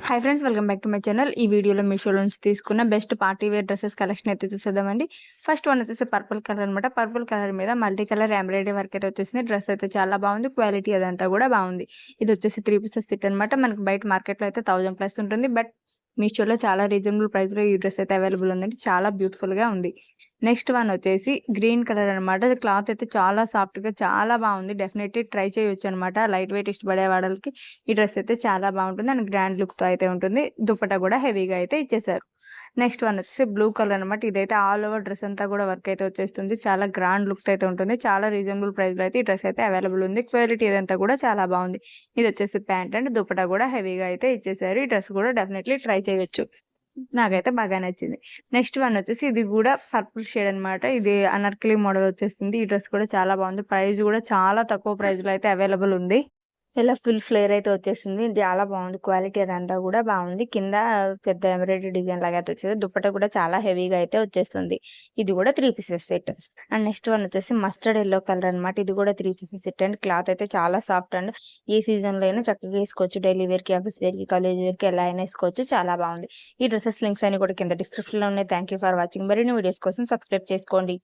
Hi friends, welcome back to my channel. ఈ వీడియోలో మీషోలో నుంచి తీసుకున్న best party wear dresses collection అయితే చూసేద్దామండి. ఫస్ట్ వన్ వచ్చేసి పర్పుల్ కలర్ అనమాట. పర్పుల్ కలర్ మీద మల్టీ కలర్ ఎంబ్రాయిడరీ వర్క్ అయితే వచ్చేసింది. డ్రెస్ అయితే చాలా బాగుంది. క్వాలిటీ అదంతా కూడా బాగుంది. ఇది వచ్చేసి 3 పీసెస్ సెట్ అనమాట. మనకి బయట మార్కెట్లో అయితే 1000+ ఉంటుంది. బట్ మీషోలో చాలా రీజనబుల్ ప్రైస్లో ఈ డ్రెస్ అయితే అవైలబుల్ ఉందండి. చాలా బ్యూటిఫుల్గా ఉంది. నెక్స్ట్ వన్ వచ్చేసి గ్రీన్ కలర్ అనమాట. క్లాత్ అయితే చాలా సాఫ్ట్గా చాలా బాగుంది. డెఫినెట్లీ ట్రై చేయొచ్చు అనమాట. లైట్ వెయిట్ ఇష్టపడే వాళ్ళకి ఈ డ్రెస్ అయితే చాలా బాగుంటుంది అండ్ గ్రాండ్ లుక్తో అయితే ఉంటుంది. దుపట్టా కూడా హెవీగా అయితే ఇచ్చేసారు. నెక్స్ట్ వన్ వచ్చేసి బ్లూ కలర్ అనమాట. ఇదైతే ఆల్ ఓవర్ డ్రెస్ అంతా కూడా వర్క్ అయితే వచ్చేస్తుంది. చాలా గ్రాండ్ లుక్ అయితే ఉంటుంది. చాలా రీజనబుల్ ప్రైస్లో అయితే ఈ డ్రెస్ అయితే అవైలబుల్ ఉంది. క్వాలిటీ ఇదంతా కూడా చాలా బాగుంది. ఇది వచ్చేసి ప్యాంట్ అండ్ దుపట్టా కూడా హెవీగా అయితే ఇచ్చేసారు. ఈ డ్రెస్ కూడా డెఫినెట్లీ ట్రై చేయొచ్చు. నాకైతే బాగా నచ్చింది. నెక్స్ట్ వన్ వచ్చేసి ఇది కూడా పర్పుల్ షేడ్ అనమాట. ఇది అనార్కలి మోడల్ వచ్చేస్తుంది. ఈ డ్రెస్ కూడా చాలా బాగుంది. ప్రైస్ కూడా చాలా తక్కువ ప్రైస్లో అయితే అవైలబుల్ ఉంది. ఇలా ఫుల్ ఫ్లేర్ అయితే వచ్చేసింది. ఇది చాలా బాగుంది. క్వాలిటీ అదంతా కూడా బాగుంది. కింద పెద్ద ఎంబ్రాయిడరీ డిజైన్ లాగా అయితే వచ్చేది. దుపట్టా కూడా చాలా హెవీగా అయితే వచ్చేస్తుంది. ఇది కూడా 3 pieces set. And next one వచ్చేసి మస్టర్డ్ ఎల్లో కలర్ అనమాట. ఇది కూడా 3 పీసెస్ సెట్ అండ్ క్లాత్ అయితే చాలా సాఫ్ట్ అండ్ ఏ సీజన్లో అయినా చక్కగా వేసుకోవచ్చు. డైలీ వేర్కి, ఆఫీస్ వేర్కి, కాలేజ్ వేర్కి ఎలా అయినా వేసుకోవచ్చు. చాలా బాగుంది. ఈ డ్రెస్సెస్ లింక్స్ అన్ని కూడా కింద డిస్క్రిప్షన్లో ఉన్నాయి. Thank you for watching. మరిన్ని వీడియోస్ కోసం సబ్స్క్రైబ్ చేసుకోండి.